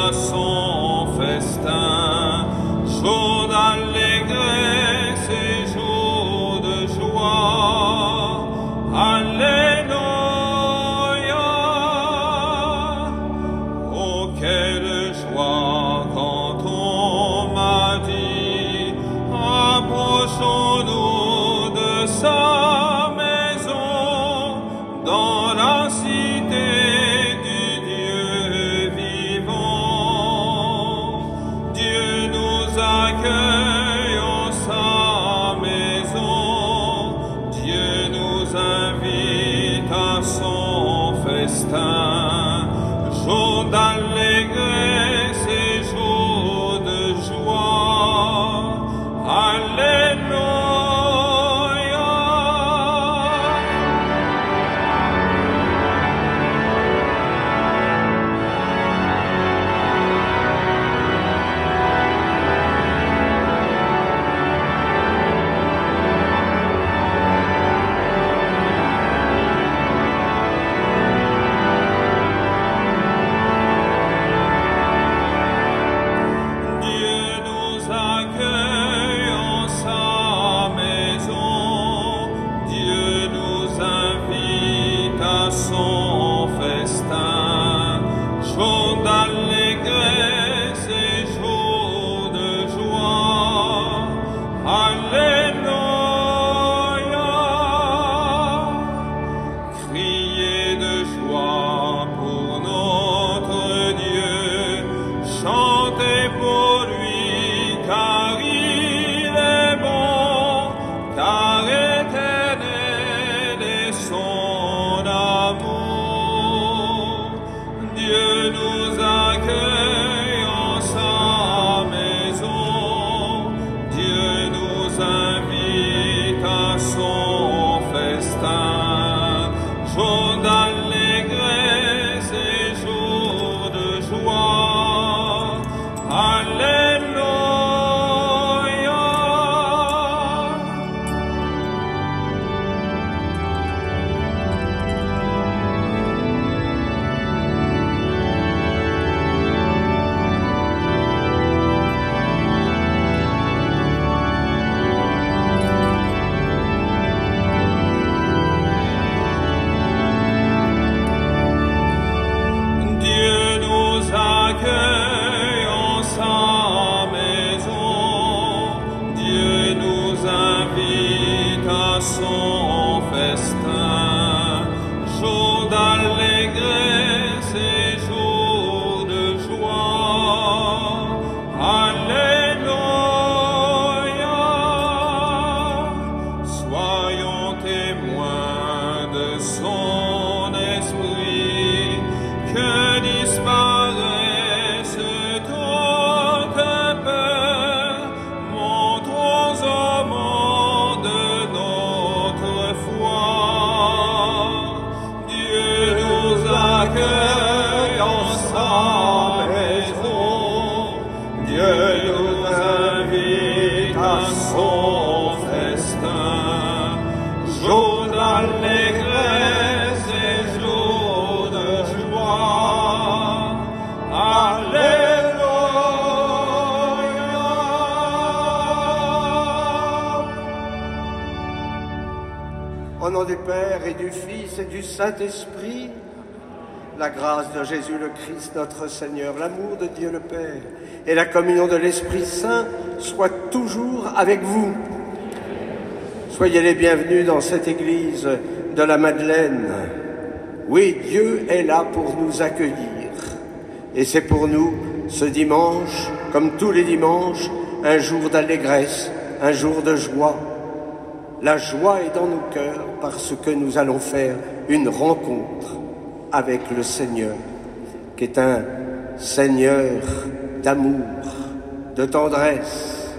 à son festin, jour d'allégresse et jour de joie. Alléluia. Oh, quelle joie quand on m'a dit, approchons-nous de sa maison, dans la cité du Dieu vivant. Dieu nous accueille en sa maison, Dieu nous invite à son festin, jour d'allégresse et jour de joie. Alléluia. Dieu nous accueille en sa maison, Dieu nous invite à son festin, jour d'allégresse et jour de joie. Alléluia. Criez de joie pour notre Dieu, chantez pour lui, car il est bon, car éternel est son amour. Dieu nous accueille en sa maison, Dieu nous invite à son festin, jour d'allégresse et jour de joie. Alléluia. Dieu nous accueille en sa maison, Dieu nous invite à son festin, jour d'allégresse et jour de joie. Alléluia. Soyons témoins de son esprit, que disparaisse toute peur, montrons au monde notre foi. Dieu nous accueille en sa maison, Dieu nous invite à son festin, jour d'allégresse et jour de joie. Alléluia. Au nom du Père et du Fils et du Saint-Esprit, la grâce de Jésus le Christ notre Seigneur, l'amour de Dieu le Père et la communion de l'Esprit Saint soient toujours avec vous. Soyez les bienvenus dans cette église de la Madeleine. Oui, Dieu est là pour nous accueillir. Et c'est pour nous, ce dimanche, comme tous les dimanches, un jour d'allégresse, un jour de joie. La joie est dans nos cœurs parce que nous allons faire une rencontre avec le Seigneur, qui est un Seigneur d'amour, de tendresse,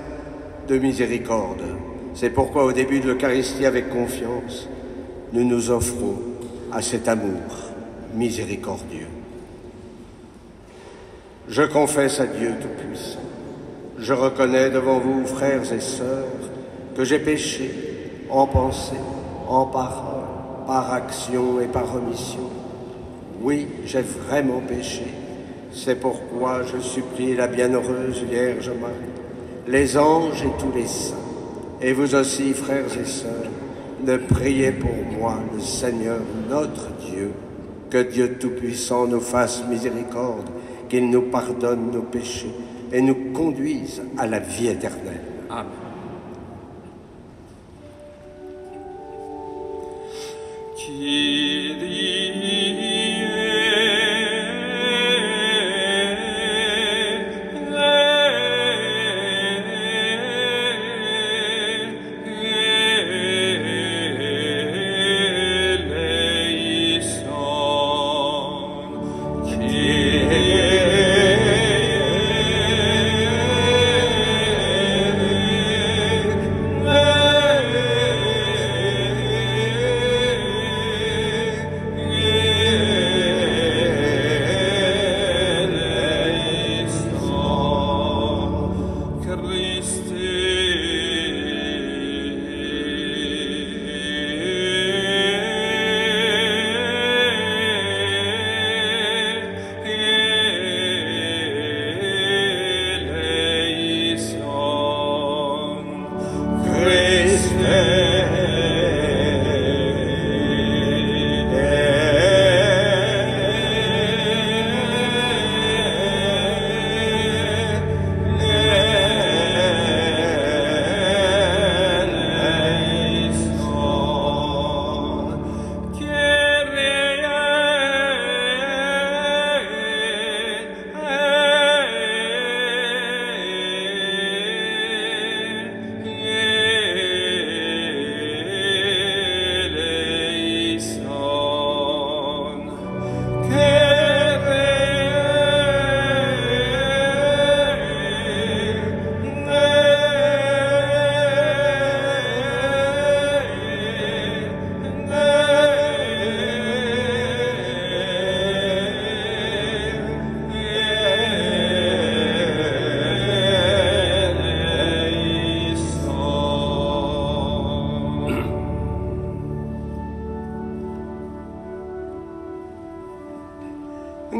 de miséricorde. C'est pourquoi au début de l'Eucharistie, avec confiance, nous nous offrons à cet amour miséricordieux. Je confesse à Dieu Tout-Puissant, je reconnais devant vous, frères et sœurs, que j'ai péché en pensée, en parole, par action et par omission. Oui, j'ai vraiment péché, C'est pourquoi je supplie la bienheureuse Vierge Marie, les anges et tous les saints, et vous aussi, frères et sœurs, de prier pour moi, le Seigneur notre Dieu, que Dieu Tout-Puissant nous fasse miséricorde, qu'il nous pardonne nos péchés et nous conduise à la vie éternelle. Amen.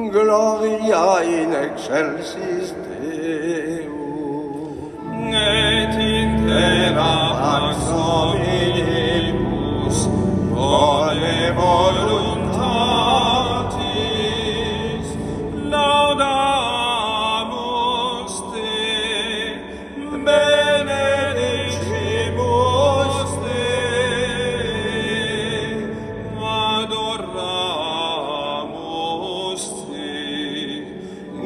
Gloria in excelsis Deo. Et in terra pax hominibus bone voluntatis laudamus te, benedicimus te, adoramus te,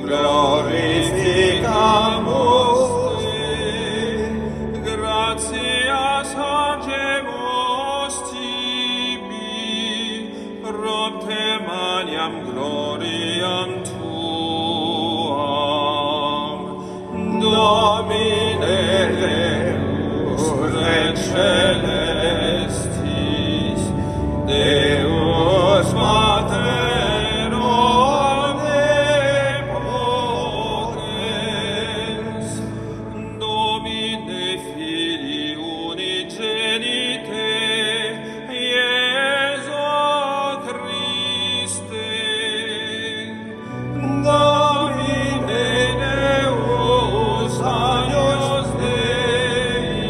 glorificamus te, gratias agemus tibi, propte maniam gloriam tuam, Domine Deus Rex celestis, Deus Mater omnipotens, Domine Filii unigenite, Iesu Christe, Domine Deus Agnus Dei,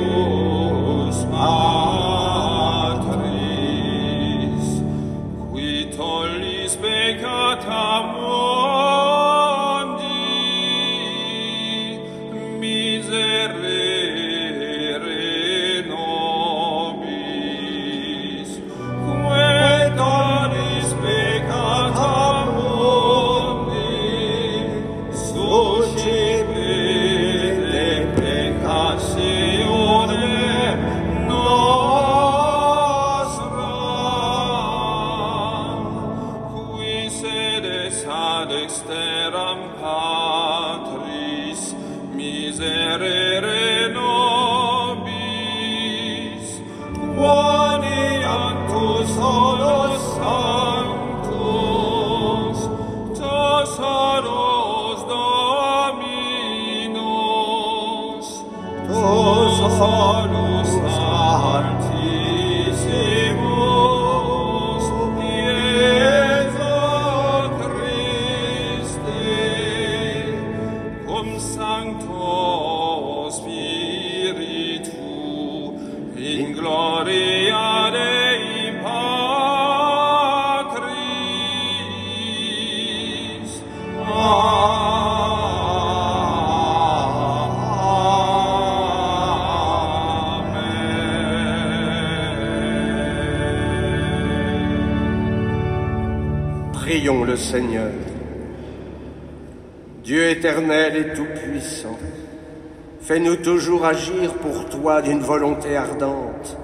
Filius Patris, qui tollis peccata mundi, miserere nobis, que tollis peccata mundi, suscipite peccationem nostra, qui sedes ad exteram Patris, miserere nobis, quoniam tu solus sanctus, tosaros Dominus, tosaros Altissimus, Iesus Prions le Seigneur. Dieu éternel et tout-puissant, fais-nous toujours agir pour toi d'une volonté ardente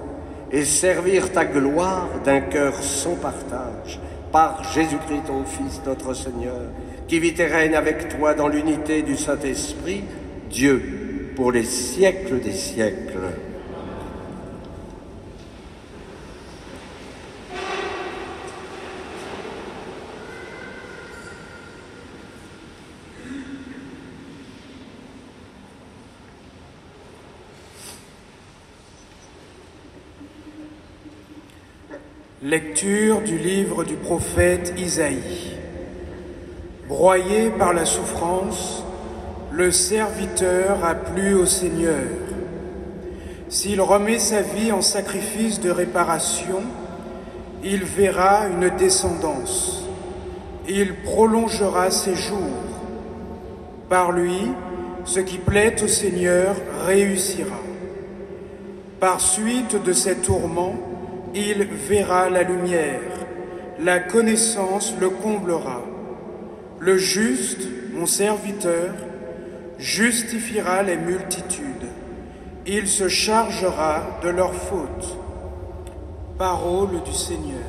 et servir ta gloire d'un cœur sans partage, par Jésus-Christ ton Fils, notre Seigneur, qui vit et règne avec toi dans l'unité du Saint-Esprit, Dieu, pour les siècles des siècles. Lecture du livre du prophète Isaïe. Broyé par la souffrance, le serviteur a plu au Seigneur. S'il remet sa vie en sacrifice de réparation, il verra une descendance. Il prolongera ses jours. Par lui, ce qui plaît au Seigneur réussira. Par suite de ses tourments, il verra la lumière, la connaissance le comblera. Le juste, mon serviteur, justifiera les multitudes. Il se chargera de leurs fautes. Parole du Seigneur.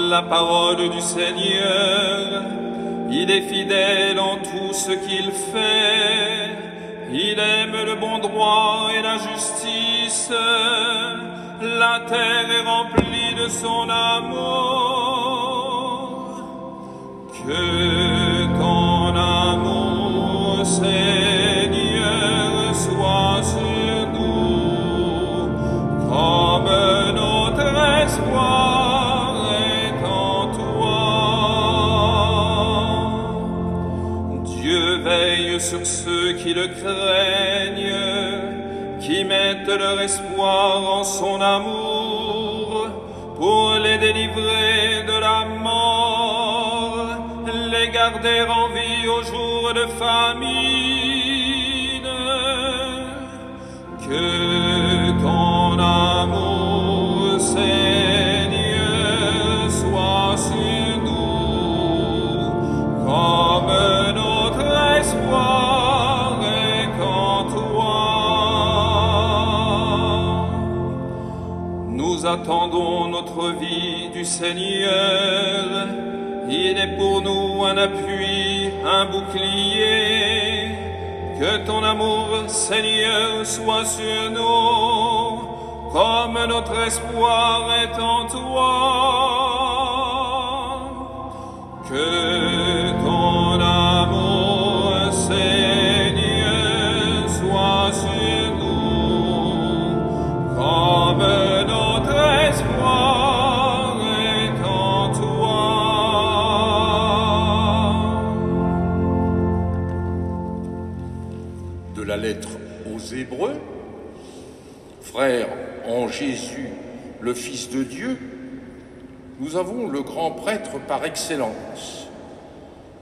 La parole du Seigneur, il est fidèle en tout ce qu'il fait, il aime le bon droit et la justice, la terre est remplie de son amour. Que ton amour, Seigneur, soit sur nous, comme notre espoir. Sur ceux qui le craignent, qui mettent leur espoir en son amour, pour les délivrer de la mort, les garder en vie au jour de famine. Que ton amour, Seigneur, soit sur nous, comme notre espoir est en toi. Nous attendons notre vie du Seigneur. Il est pour nous un appui, un bouclier. Que ton amour, Seigneur, soit sur nous, comme notre espoir est en toi. Que ton amour, Seigneur, soit sur nous, comme notre espoir est en toi. De la lettre aux Hébreux, frères en Jésus, le Fils de Dieu, nous avons le grand prêtre par excellence,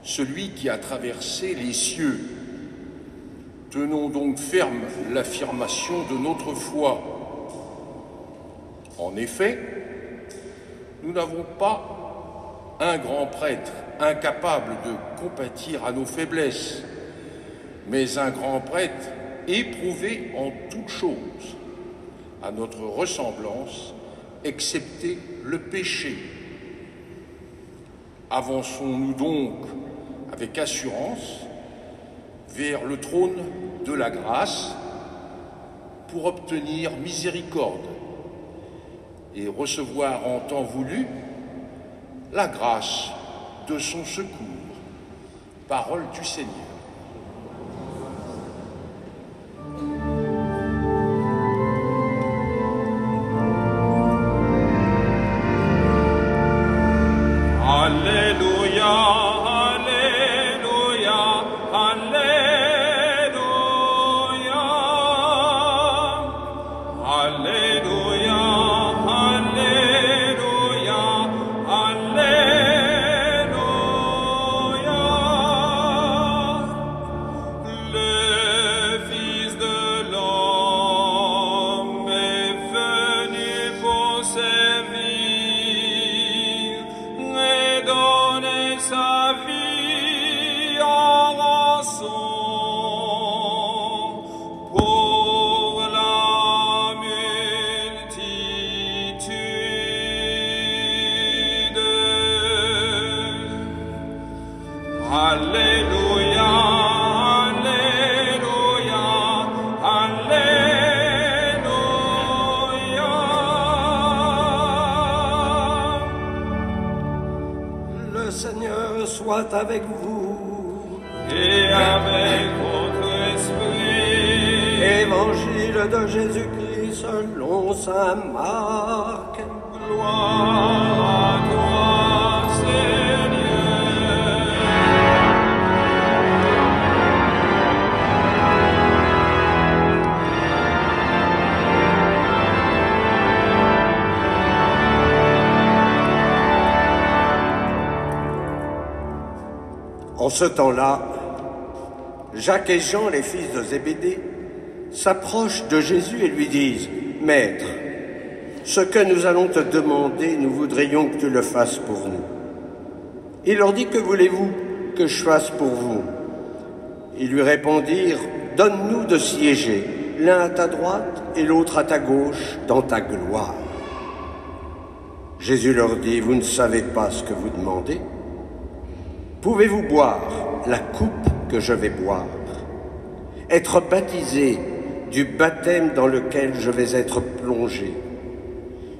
celui qui a traversé les cieux. Tenons donc ferme l'affirmation de notre foi. En effet, nous n'avons pas un grand prêtre incapable de compatir à nos faiblesses, mais un grand prêtre éprouvé en toutes choses, à notre ressemblance, excepté le péché. Avançons-nous donc avec assurance vers le trône de la grâce pour obtenir miséricorde et recevoir en temps voulu la grâce de son secours. Parole du Seigneur. Alléluia, Alléluia, Alléluia. Alléluia, Alléluia, Alléluia. Le Fils de l'homme est venu pour servir et donner sa vie en rançon pour la multitude. Alléluia, Alléluia, Alléluia. Le Seigneur soit avec vous. Et avec votre esprit. Évangile de Jésus-Christ selon saint Marc. Gloire à toi, Seigneur. En ce temps-là, Jacques et Jean, les fils de Zébédée, s'approchent de Jésus et lui disent « Maître, ce que nous allons te demander, nous voudrions que tu le fasses pour nous. » Il leur dit « Que voulez-vous que je fasse pour vous ?» Ils lui répondirent « Donne-nous de siéger, l'un à ta droite et l'autre à ta gauche, dans ta gloire. » Jésus leur dit « Vous ne savez pas ce que vous demandez. Pouvez-vous boire la coupe que je vais boire, être baptisé du baptême dans lequel je vais être plongé ?»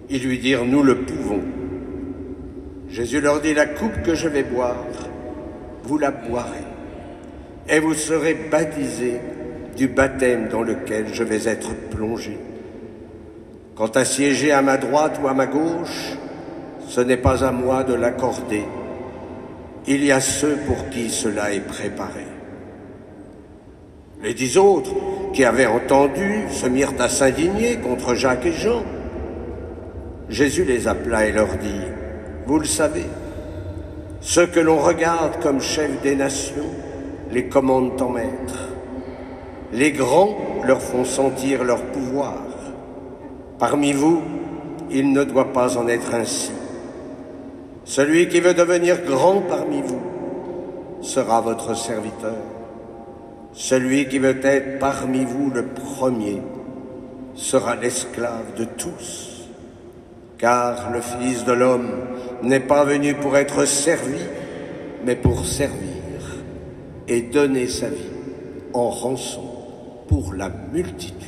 Ils lui dirent « Nous le pouvons. » Jésus leur dit « La coupe que je vais boire, vous la boirez, et vous serez baptisés du baptême dans lequel je vais être plongé. Quant à siéger à ma droite ou à ma gauche, ce n'est pas à moi de l'accorder. Il y a ceux pour qui cela est préparé. » Les 10 autres, qui avaient entendu, se mirent à s'indigner contre Jacques et Jean. Jésus les appela et leur dit « Vous le savez, ceux que l'on regarde comme chefs des nations les commandent en maître. Les grands leur font sentir leur pouvoir. Parmi vous, il ne doit pas en être ainsi. Celui qui veut devenir grand parmi vous sera votre serviteur. Celui qui veut être parmi vous le premier sera l'esclave de tous. Car le Fils de l'homme n'est pas venu pour être servi, mais pour servir et donner sa vie en rançon pour la multitude.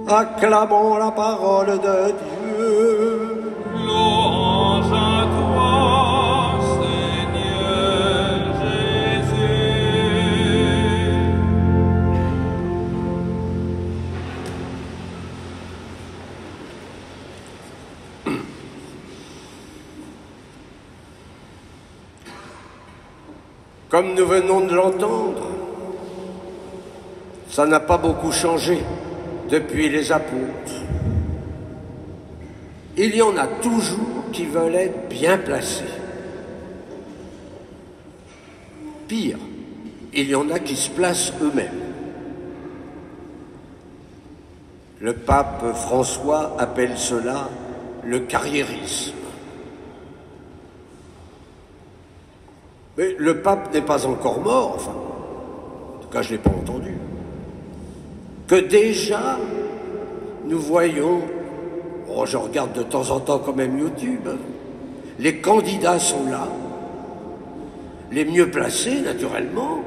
Acclamons la parole de Dieu. Louange à toi, Seigneur Jésus. Comme nous venons de l'entendre, ça n'a pas beaucoup changé depuis les apôtres. Il y en a toujours qui veulent être bien placés. Pire, il y en a qui se placent eux-mêmes. Le pape François appelle cela le carriérisme. Mais le pape n'est pas encore mort, enfin, en tout cas je ne l'ai pas entendu. Que déjà, nous voyons, oh, je regarde de temps en temps quand même YouTube, les candidats sont là, les mieux placés naturellement,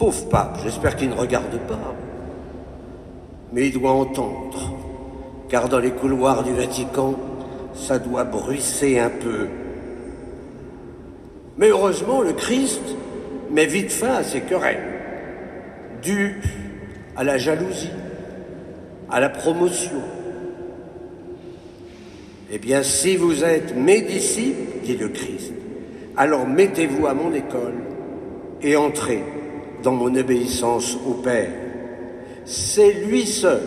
Pauvre pape, j'espère qu'il ne regarde pas. Mais il doit entendre, car dans les couloirs du Vatican, ça doit bruisser un peu. Mais heureusement, le Christ met vite fin à ces querelles, dues à la jalousie, à la promotion. Eh bien, si vous êtes mes disciples, dit le Christ, alors mettez-vous à mon école et entrez dans mon obéissance au Père. C'est lui seul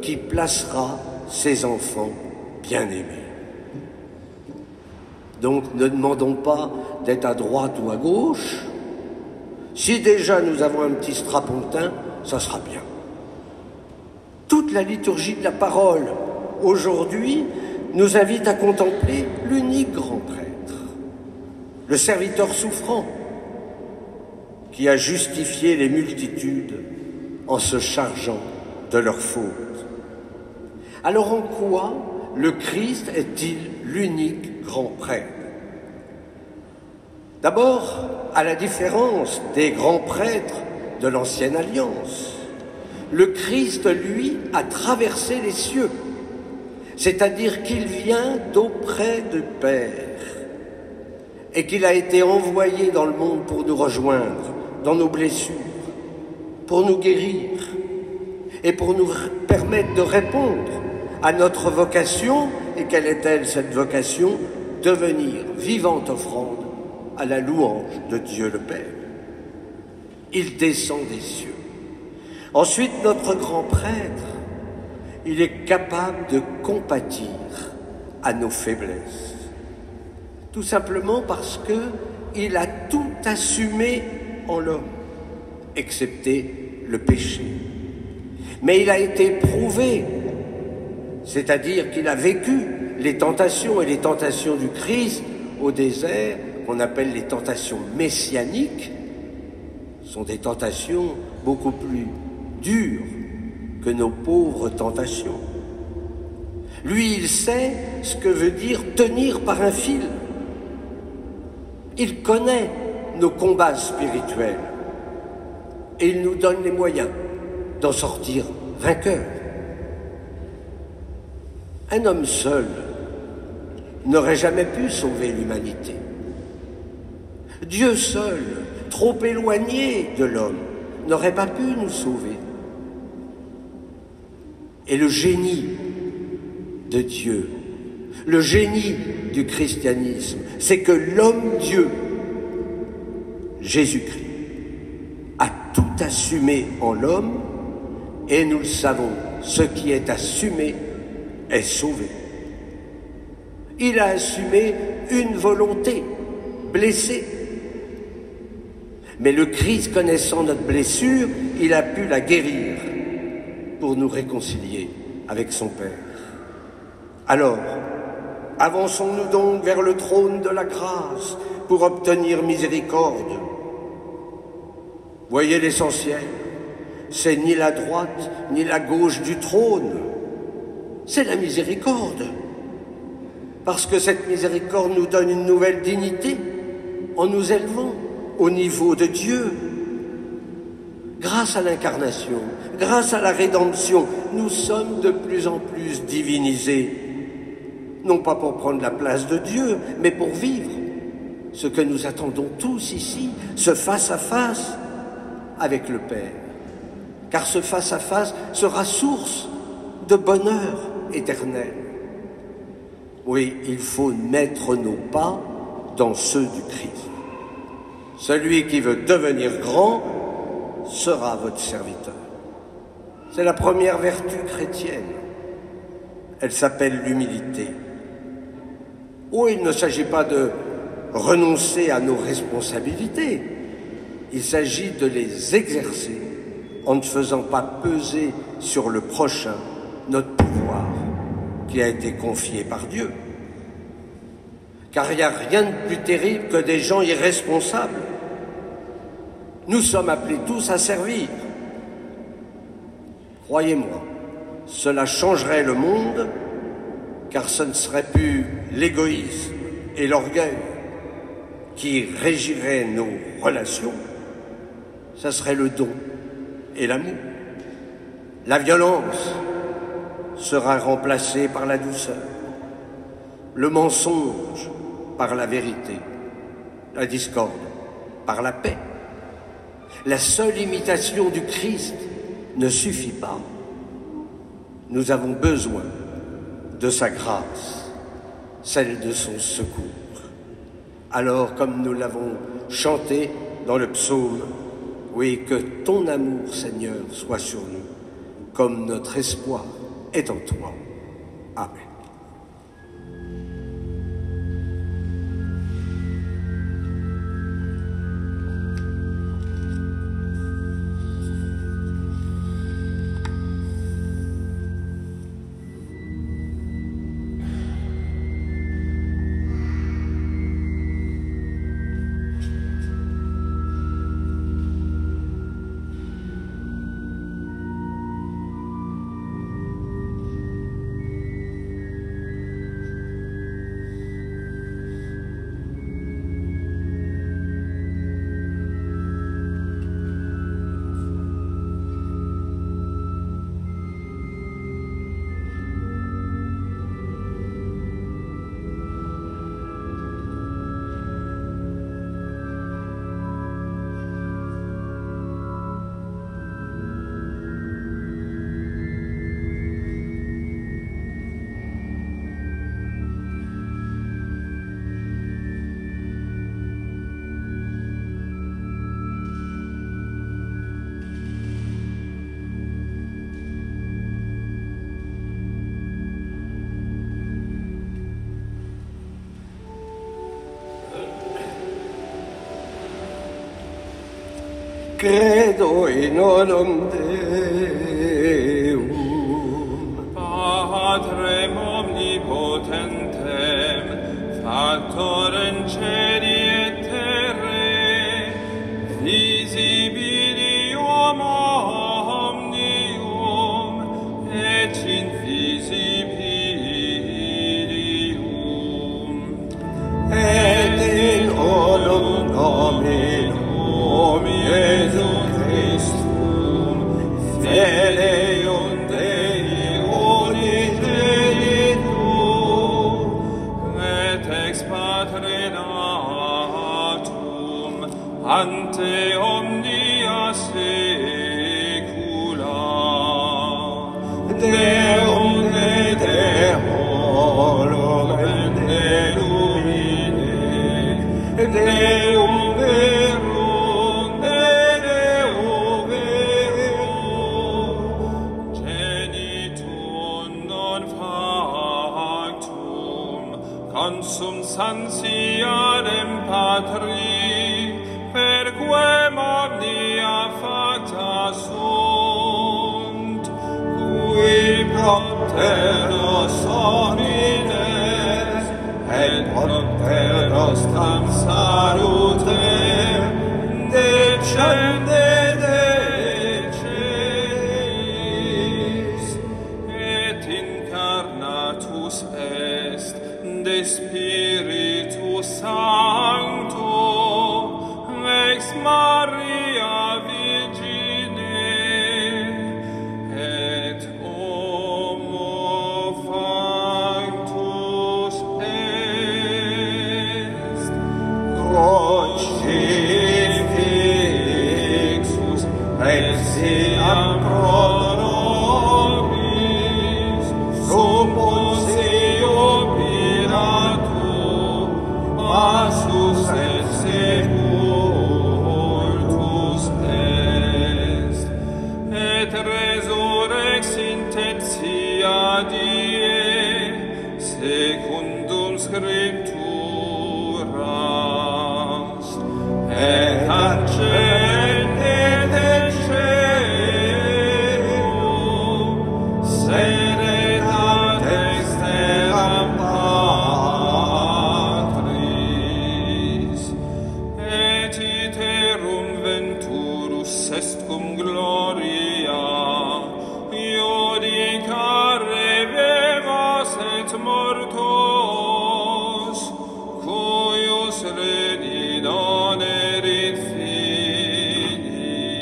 qui placera ses enfants bien-aimés. Donc ne demandons pas d'être à droite ou à gauche. Si déjà nous avons un petit strapontin, ça sera bien. Toute la liturgie de la parole aujourd'hui nous invite à contempler l'unique grand prêtre, le serviteur souffrant, qui a justifié les multitudes en se chargeant de leurs fautes. Alors en quoi le Christ est-il l'unique grand prêtre? D'abord, à la différence des grands prêtres de l'Ancienne Alliance, le Christ, lui, a traversé les cieux, c'est-à-dire qu'il vient d'auprès du Père et qu'il a été envoyé dans le monde pour nous rejoindre dans nos blessures, pour nous guérir et pour nous permettre de répondre à notre vocation. Et quelle est-elle, cette vocation? Devenir vivante offrande à la louange de Dieu le Père. Il descend des cieux. Ensuite, notre grand prêtre, il est capable de compatir à nos faiblesses. Tout simplement parce qu'il a tout assumé en l'homme, excepté le péché. Mais il a été prouvé, c'est-à-dire qu'il a vécu les tentations, et les tentations du Christ au désert, qu'on appelle les tentations messianiques, sont des tentations beaucoup plus dures que nos pauvres tentations. Lui, il sait ce que veut dire tenir par un fil. Il connaît nos combats spirituels et il nous donne les moyens d'en sortir vainqueurs. Un homme seul n'aurait jamais pu sauver l'humanité. Dieu seul, trop éloigné de l'homme, n'aurait pas pu nous sauver. Et le génie de Dieu, le génie du christianisme, c'est que l'homme-Dieu, Jésus-Christ, a tout assumé en l'homme, et nous le savons, ce qui est assumé est sauvé. Il a assumé une volonté blessée. Mais le Christ, connaissant notre blessure, il a pu la guérir pour nous réconcilier avec son Père. Alors, avançons-nous donc vers le trône de la grâce pour obtenir miséricorde. Voyez l'essentiel, c'est ni la droite ni la gauche du trône, c'est la miséricorde. Parce que cette miséricorde nous donne une nouvelle dignité en nous élevant au niveau de Dieu. Grâce à l'incarnation, grâce à la rédemption, nous sommes de plus en plus divinisés. Non pas pour prendre la place de Dieu, mais pour vivre ce que nous attendons tous ici, ce face-à-face avec le Père. Car ce face-à-face sera source de bonheur éternel. Oui, il faut mettre nos pas dans ceux du Christ. Celui qui veut devenir grand sera votre serviteur. C'est la première vertu chrétienne. Elle s'appelle l'humilité. Oh, il ne s'agit pas de renoncer à nos responsabilités. Il s'agit de les exercer en ne faisant pas peser sur le prochain notre pouvoir qui a été confié par Dieu. Car il n'y a rien de plus terrible que des gens irresponsables. Nous sommes appelés tous à servir. Croyez-moi, cela changerait le monde, car ce ne serait plus l'égoïsme et l'orgueil qui régiraient nos relations. ça serait le don et l'amour. La violence sera remplacée par la douceur, le mensonge par la vérité, la discorde par la paix. La seule imitation du Christ ne suffit pas. Nous avons besoin de sa grâce, celle de son secours. Alors, comme nous l'avons chanté dans le psaume, oui, que ton amour, Seigneur, soit sur nous, comme notre espoir est en toi. Amen. Credo in onum Deum, Patrem omnipotentem, Factorem celi et terrae, visibilium omnium, et invisibilium, et in onum Domini Jesu Christum, Filium Dei unigenitum, et ex Patre natum, ante omnia saecula, Deum et Deum et Lumine, Deum verum, Deum verum, genitum non factum, consum santiarem Patri, perquem omnia facta sunt, qui propteros homines, et propter nostram salutem, descende de celis, et incarnatus est de Spiritus Sancto, ex Maria Virgine, et homo factus est, crucifixus exiam pro nobis, sum Pontio Pilato, passus et sepultus est, et resurrexintentia die, secundum Scripturas, et accende de cielo, serenat exteram Patris, et iterum venturus est cum gloria, iudicare vivos et mortos, cuius redi donerit filii,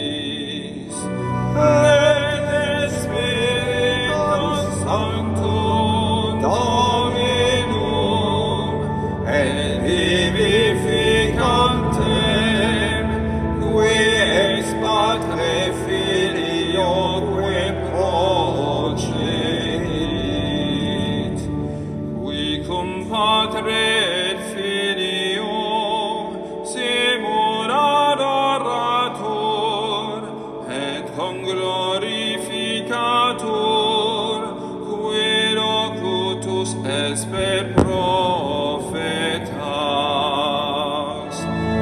con glorificator, qui locutus es per profetas,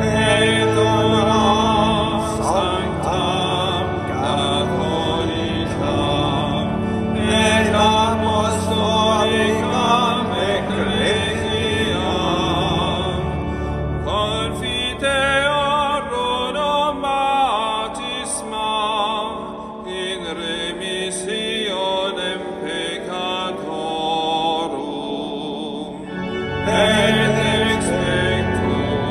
et dona sanctam catholicam, et apostolicam ecclesiam, confiteorum baptisma in remissionem peccatorum, et expectum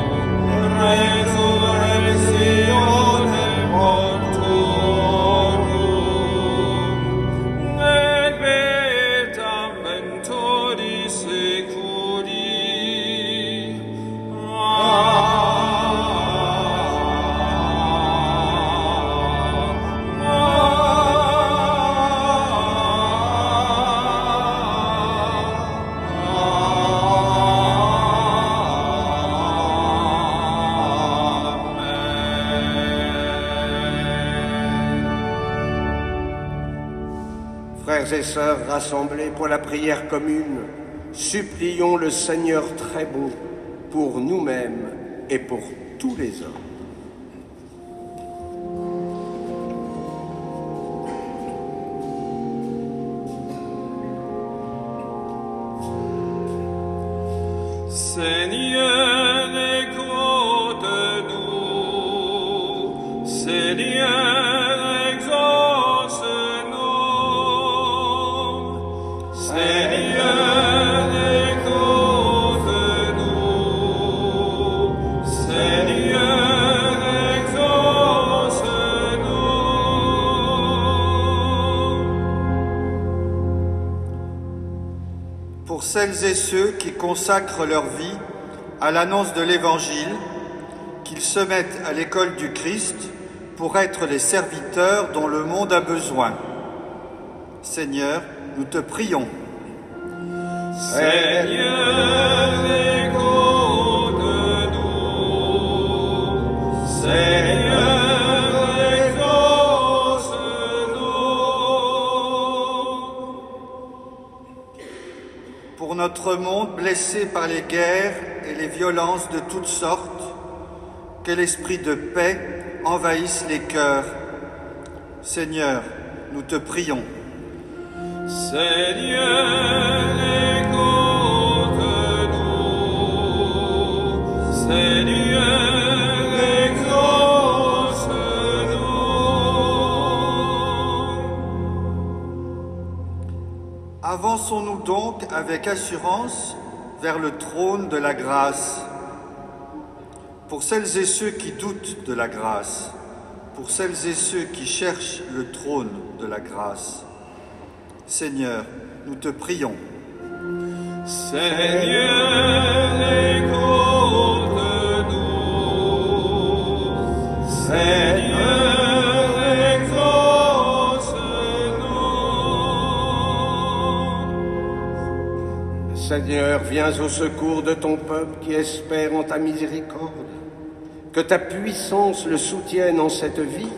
resurrectionem mortuorum, et vetam ventori seculi. Frères et sœurs rassemblés pour la prière commune, supplions le Seigneur très beau pour nous-mêmes et pour tous les hommes. Seigneur, écoute-nous. Seigneur, exauce-nous. Seigneur, écoute-nous. Seigneur, exauce-nous. Pour celles et ceux qui consacrent leur vie à l'annonce de l'Évangile, qu'ils se mettent à l'école du Christ pour être les serviteurs dont le monde a besoin. Seigneur, nous te prions. Seigneur, écoute-nous. Seigneur, exauce-nous. Pour notre monde blessé par les guerres et les violences de toutes sortes, que l'esprit de paix envahisse les cœurs. Seigneur, nous te prions. Seigneur, écoute-nous. Seigneur, exauce-nous. Avançons-nous donc avec assurance vers le trône de la grâce. Pour celles et ceux qui doutent de la grâce, pour celles et ceux qui cherchent le trône de la grâce. Seigneur, nous te prions. Seigneur, écoute-nous. Seigneur, exauce-nous. Seigneur, viens au secours de ton peuple qui espère en ta miséricorde. Que ta puissance le soutienne en cette vie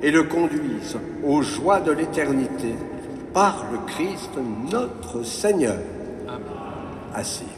et le conduise aux joies de l'éternité par le Christ notre Seigneur. Amen. Assise.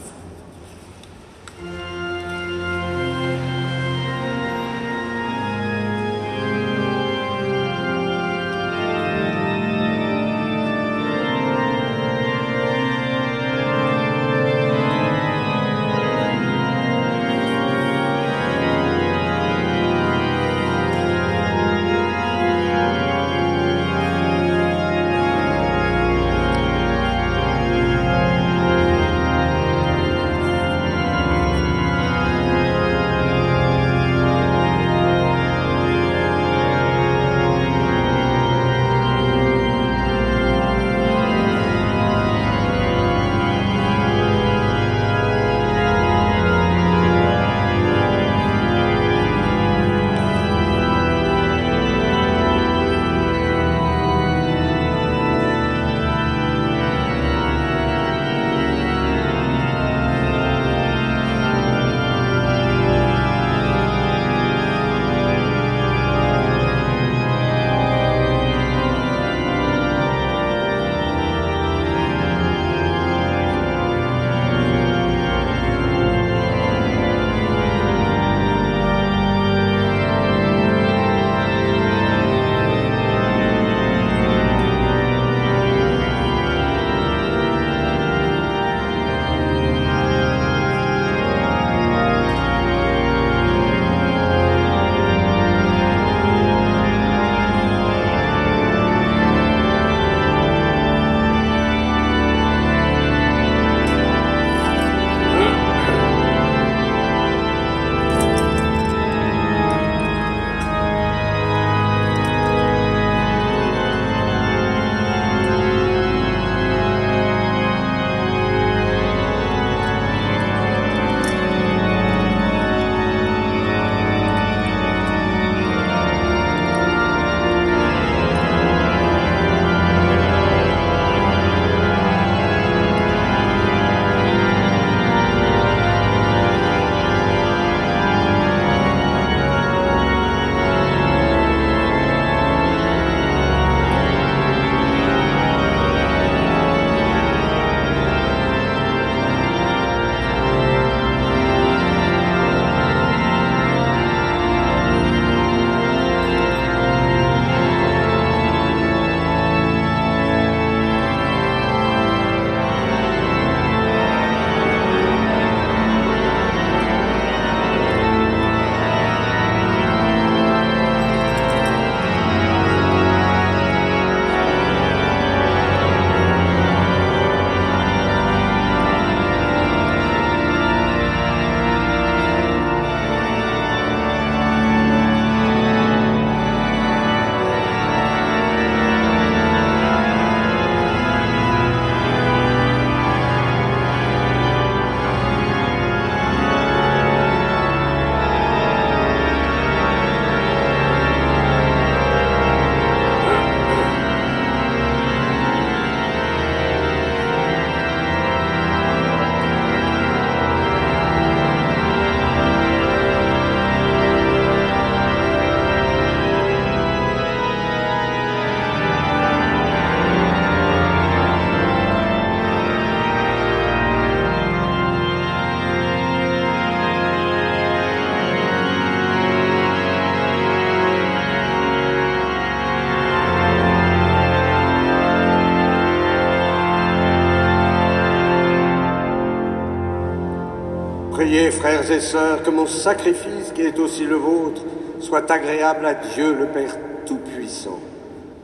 Priez, frères et sœurs, que mon sacrifice, qui est aussi le vôtre, soit agréable à Dieu le Père Tout-Puissant.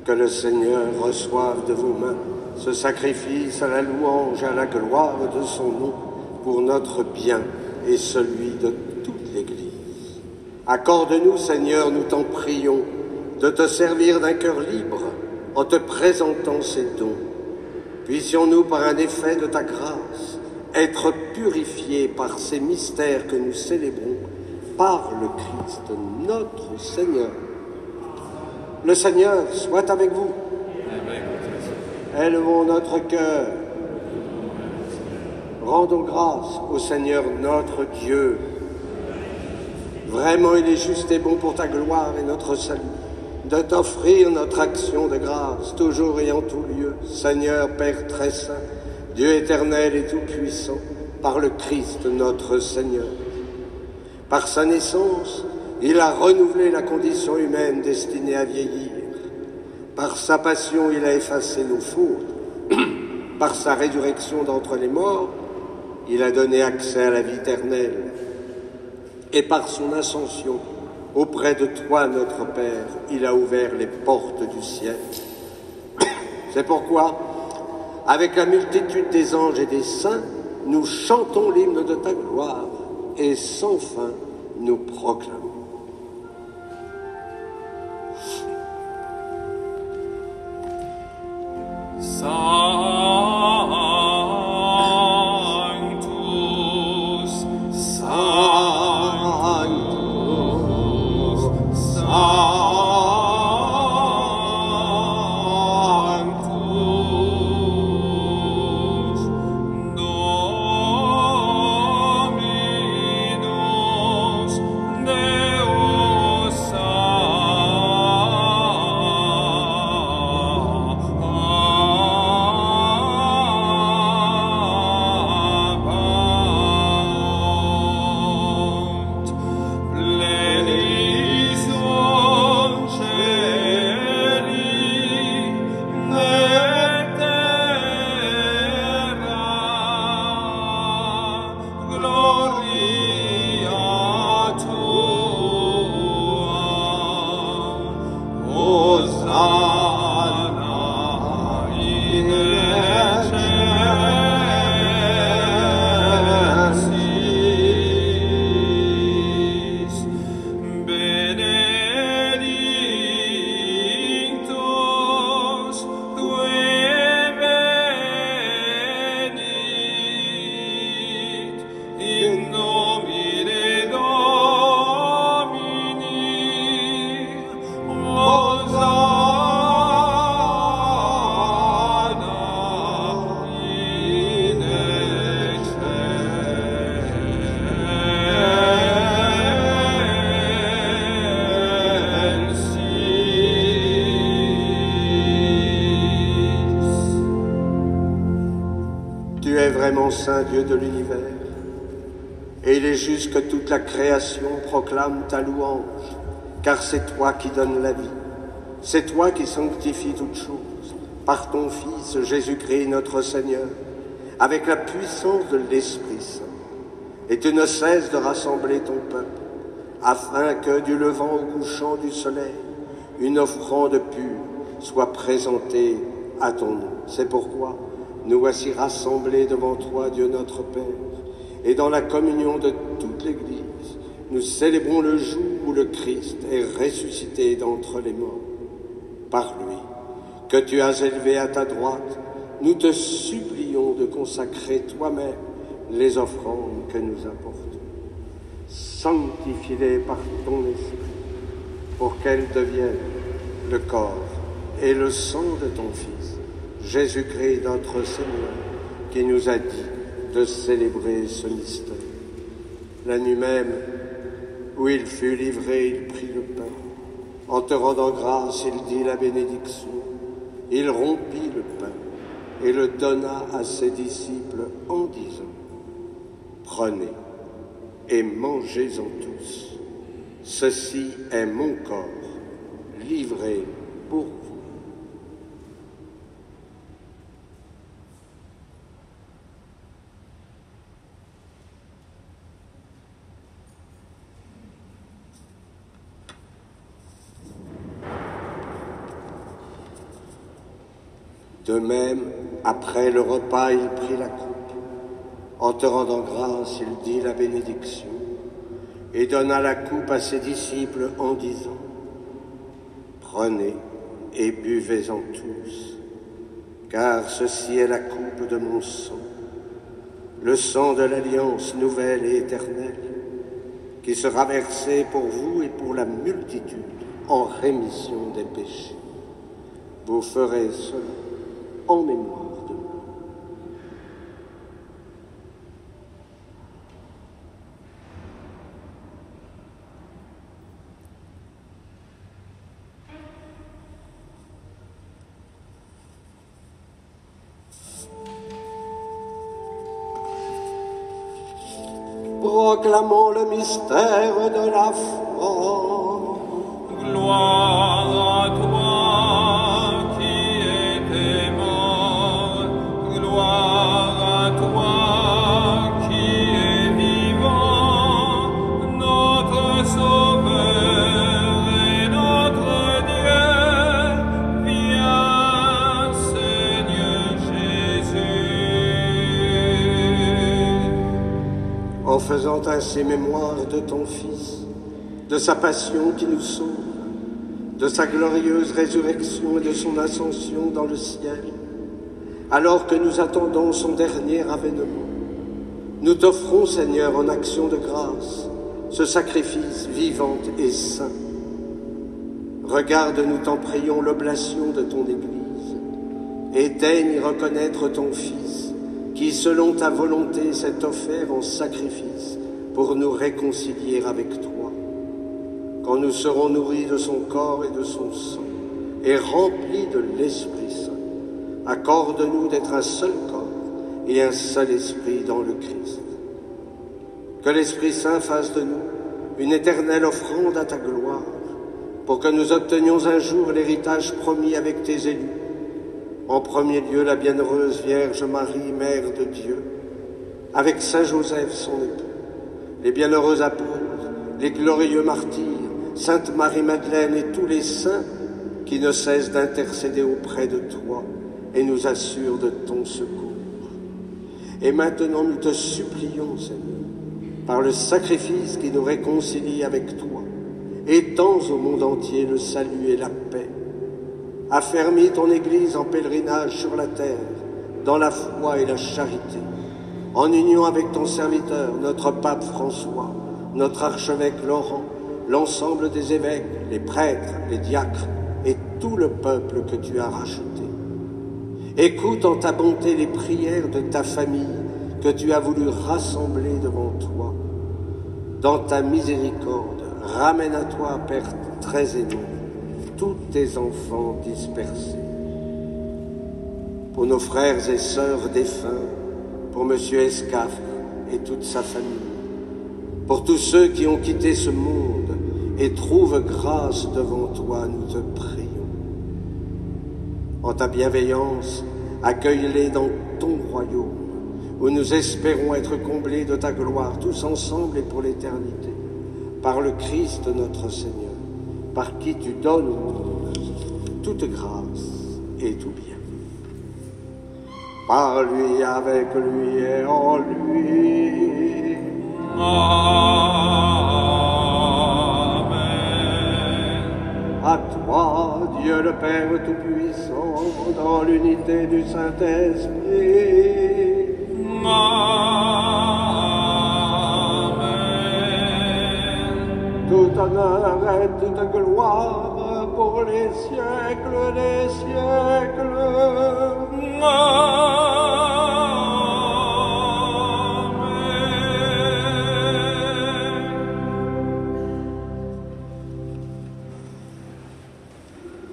Que le Seigneur reçoive de vos mains ce sacrifice à la louange et à la gloire de son nom, pour notre bien et celui de toute l'Église. Accorde-nous, Seigneur, nous t'en prions, de te servir d'un cœur libre en te présentant ces dons. Puissions-nous, par un effet de ta grâce, être purifiés par ces mystères que nous célébrons par le Christ, notre Seigneur. Le Seigneur soit avec vous. Élevons notre cœur. Rendons grâce au Seigneur notre Dieu. Vraiment, il est juste et bon pour ta gloire et notre salut de t'offrir notre action de grâce, toujours et en tout lieu, Seigneur Père très saint, Dieu éternel et tout-puissant, par le Christ notre Seigneur. Par sa naissance, il a renouvelé la condition humaine destinée à vieillir. Par sa passion, il a effacé nos fautes. Par sa résurrection d'entre les morts, il a donné accès à la vie éternelle. Et par son ascension, auprès de toi, notre Père, il a ouvert les portes du ciel. C'est pourquoi, avec la multitude des anges et des saints, nous chantons l'hymne de ta gloire et sans fin nous proclamons. Saint Dieu de l'univers, et il est juste que toute la création proclame ta louange, car c'est toi qui donnes la vie, c'est toi qui sanctifies toutes choses, par ton Fils Jésus-Christ notre Seigneur, avec la puissance de l'Esprit Saint. Et tu ne cesses de rassembler ton peuple, afin que du levant au couchant du soleil, une offrande pure soit présentée à ton nom. C'est pourquoi nous voici rassemblés devant toi, Dieu notre Père, et dans la communion de toute l'Église, nous célébrons le jour où le Christ est ressuscité d'entre les morts. Par lui, que tu as élevé à ta droite, nous te supplions de consacrer toi-même les offrandes que nous apportons. Sanctifie-les par ton esprit, pour qu'elles deviennent le corps et le sang de ton Fils, Jésus-Christ notre Seigneur, qui nous a dit de célébrer ce mystère. La nuit même, où il fut livré, il prit le pain. En te rendant grâce, il dit la bénédiction. Il rompit le pain et le donna à ses disciples en disant : Prenez et mangez-en tous. Ceci est mon corps, livré pour vous. De même, après le repas, il prit la coupe. En te rendant grâce, il dit la bénédiction et donna la coupe à ses disciples en disant: Prenez et buvez-en tous, car ceci est la coupe de mon sang, le sang de l'alliance nouvelle et éternelle, qui sera versé pour vous et pour la multitude en rémission des péchés. Vous ferez cela en mémoire de moi. Proclamons le mystère de la foi. Gloire à toi qui étais mort, gloire à toi qui es vivant, notre Sauveur et notre Dieu. Viens, Seigneur Jésus. En faisant ainsi mémoire de ton Fils, de sa passion qui nous sauve, de sa glorieuse résurrection et de son ascension dans le ciel, alors que nous attendons son dernier avènement, nous t'offrons, Seigneur, en action de grâce, ce sacrifice vivant et saint. Regarde, nous t'en prions, l'oblation de ton Église, et daigne reconnaître ton Fils, qui, selon ta volonté, s'est offert en sacrifice pour nous réconcilier avec toi. Quand nous serons nourris de son corps et de son sang, et remplis de l'Esprit Saint, accorde-nous d'être un seul corps et un seul esprit dans le Christ. Que l'Esprit Saint fasse de nous une éternelle offrande à ta gloire, pour que nous obtenions un jour l'héritage promis avec tes élus. En premier lieu, la bienheureuse Vierge Marie, Mère de Dieu, avec Saint Joseph, son époux, les bienheureux apôtres, les glorieux martyrs, Sainte Marie-Madeleine et tous les saints qui ne cessent d'intercéder auprès de toi et nous assurent de ton secours. Et maintenant, nous te supplions, Seigneur, par le sacrifice qui nous réconcilie avec toi, étends au monde entier le salut et la paix. Affermis ton Église en pèlerinage sur la terre, dans la foi et la charité, en union avec ton serviteur, notre pape François, notre archevêque Laurent, l'ensemble des évêques, les prêtres, les diacres et tout le peuple que tu as racheté. Écoute en ta bonté les prières de ta famille que tu as voulu rassembler devant toi. Dans ta miséricorde, ramène à toi, Père très aimé, tous tes enfants dispersés. Pour nos frères et sœurs défunts, pour M. Escafre et toute sa famille, pour tous ceux qui ont quitté ce monde et trouvent grâce devant toi, nous te prions. En ta bienveillance, accueille-les dans ton royaume, où nous espérons être comblés de ta gloire, tous ensemble et pour l'éternité, par le Christ notre Seigneur, par qui tu donnes au monde toute grâce et tout bien. Par lui, avec lui et en lui. Amen. À toi, Dieu le Père Tout-Puissant, dans l'unité du Saint-Esprit. Amen. Tout honneur et toute gloire pour les siècles des siècles.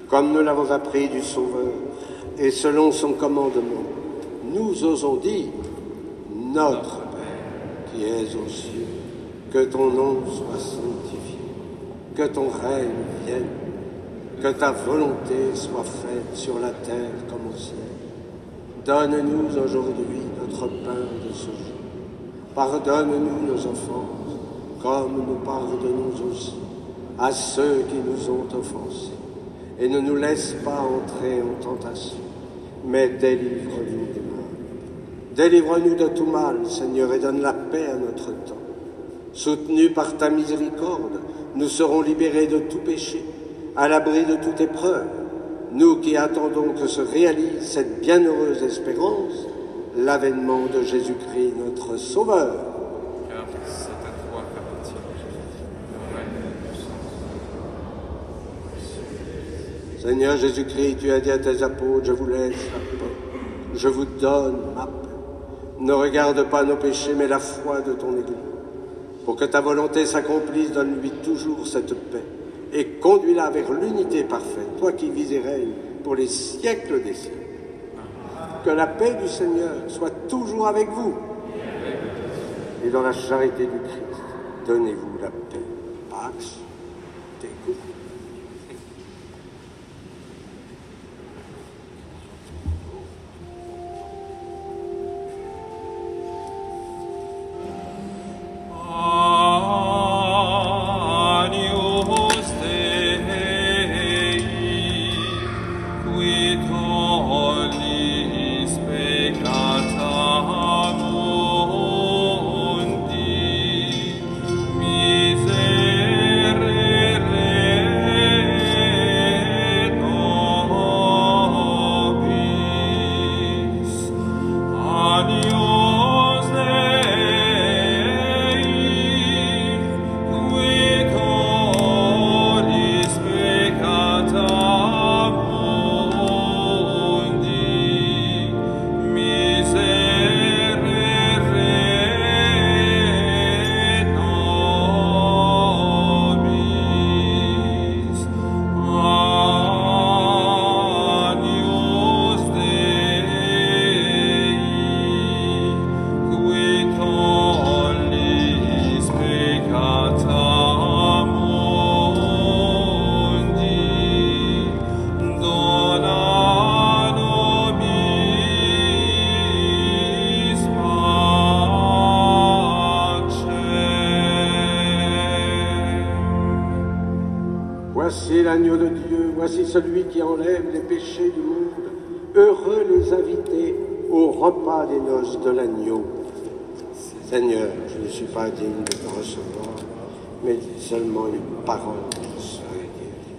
Comme nous l'avons appris du Sauveur, et selon son commandement, nous osons dire: Notre Père, qui es aux cieux, que ton nom soit sanctifié, que ton règne vienne, que ta volonté soit faite sur la terre comme au ciel. Donne-nous aujourd'hui notre pain de ce jour. Pardonne-nous nos offenses, comme nous pardonnons aussi à ceux qui nous ont offensés. Et ne nous laisse pas entrer en tentation, mais délivre-nous du mal. Délivre-nous de tout mal, Seigneur, et donne la paix à notre temps. Soutenus par ta miséricorde, nous serons libérés de tout péché, à l'abri de toute épreuve. Nous qui attendons que se réalise cette bienheureuse espérance, l'avènement de Jésus-Christ, notre Sauveur. Car c'est à toi qu'appartient le règne et la puissance. Seigneur Jésus-Christ, tu as dit à tes apôtres, je vous laisse la paix, je vous donne ma paix. Ne regarde pas nos péchés, mais la foi de ton Église. Pour que ta volonté s'accomplisse, donne-lui toujours cette paix et conduis-la vers l'unité parfaite, toi qui vis et règnes pour les siècles des siècles. Que la paix du Seigneur soit toujours avec vous. Et dans la charité du Christ, donnez-vous la paix. Pax Tecum. Voici l'agneau de Dieu, voici celui qui enlève les péchés du monde. Heureux les invités au repas des noces de l'agneau. Seigneur, je ne suis pas digne de te recevoir, mais dis seulement une parole et je serai guéri.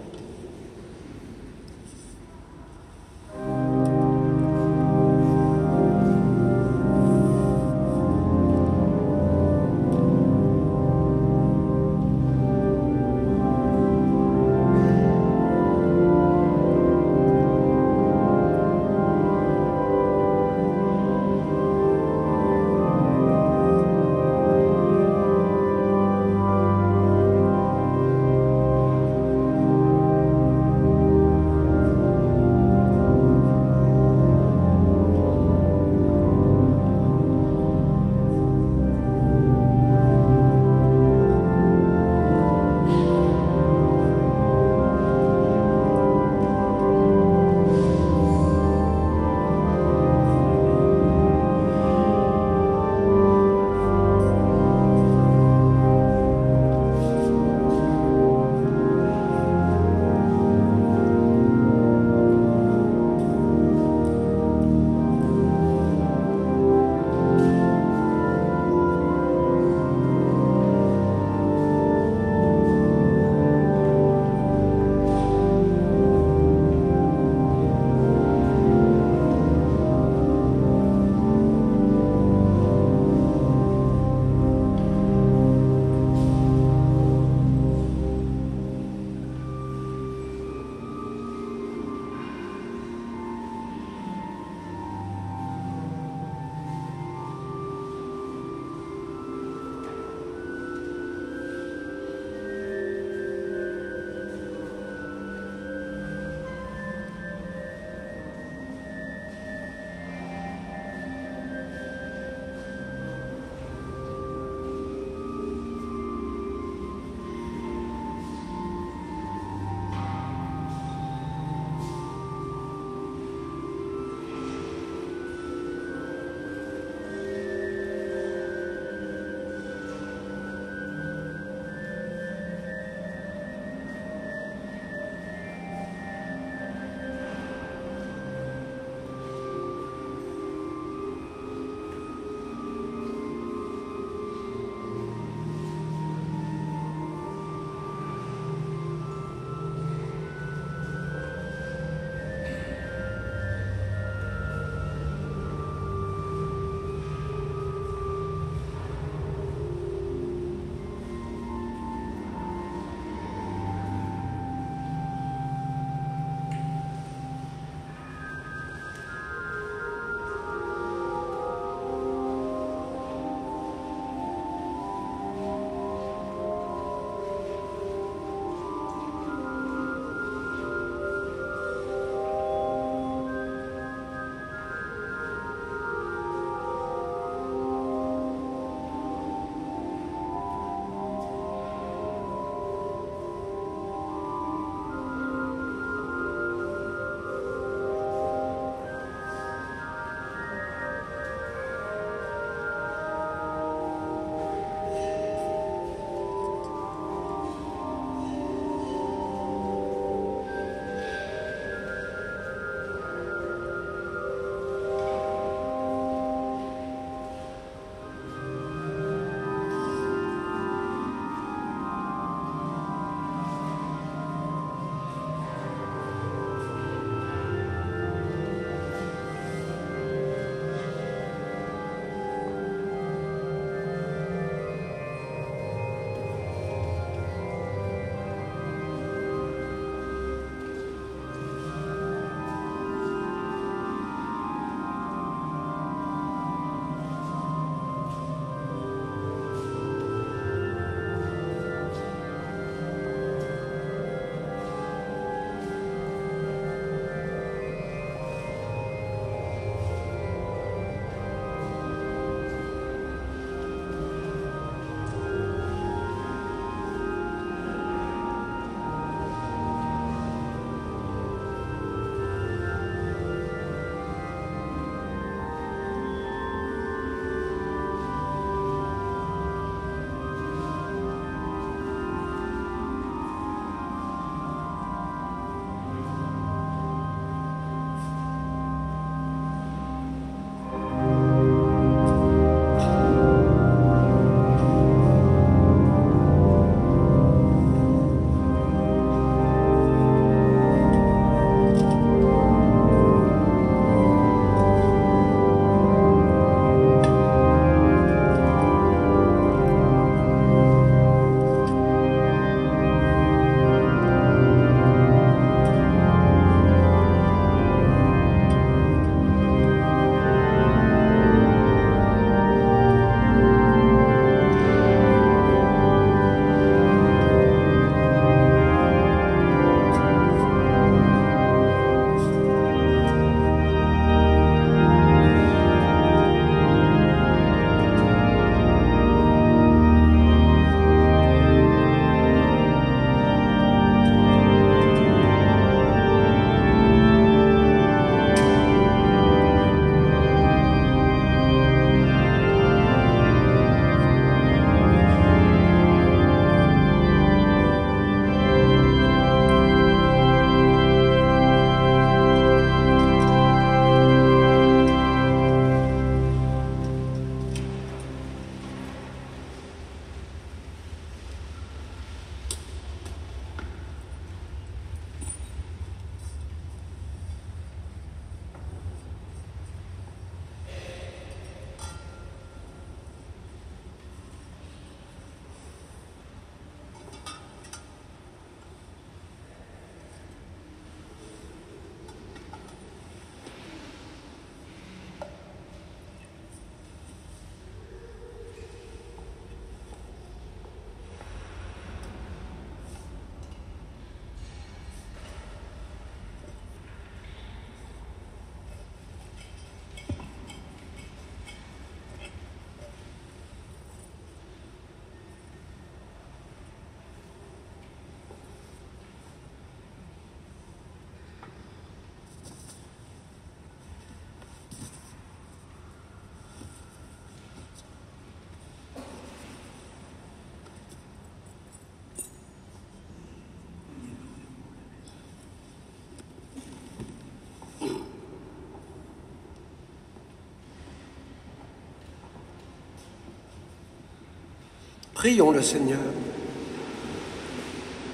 Prions le Seigneur.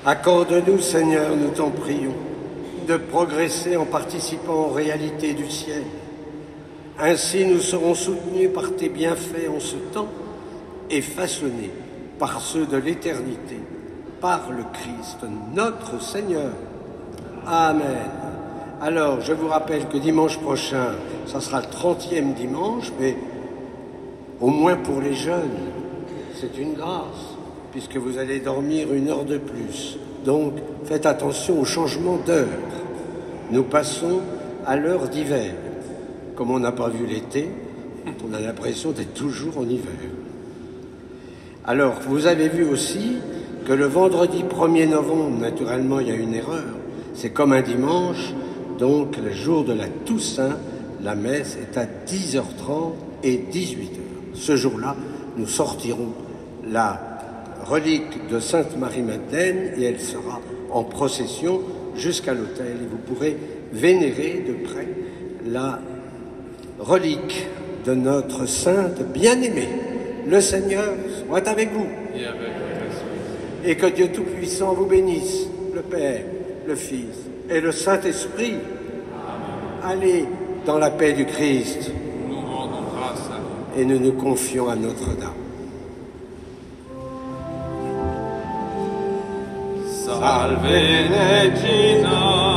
Accorde-nous, Seigneur, nous t'en prions, de progresser en participant aux réalités du ciel. Ainsi nous serons soutenus par tes bienfaits en ce temps et façonnés par ceux de l'éternité, par le Christ, notre Seigneur. Amen. Alors, je vous rappelle que dimanche prochain, ça sera le 30e dimanche, mais au moins pour les jeunes, c'est une grâce, puisque vous allez dormir 1 heure de plus. Donc, faites attention au changement d'heure. Nous passons à l'heure d'hiver. Comme on n'a pas vu l'été, on a l'impression d'être toujours en hiver. Alors, vous avez vu aussi que le vendredi 1er novembre, naturellement, il y a une erreur. C'est comme un dimanche, donc le jour de la Toussaint, la messe est à 10h30 et 18h. Ce jour-là, nous sortirons la relique de Sainte Marie-Madeleine et elle sera en procession jusqu'à l'autel. Et vous pourrez vénérer de près la relique de notre sainte bien-aimée. Le Seigneur soit avec vous. Et avec votre esprit. Et que Dieu Tout-Puissant vous bénisse, le Père, le Fils et le Saint-Esprit. Allez dans la paix du Christ. Nous rendons grâce à Dieu. Et nous nous confions à Notre-Dame. Salve Regina.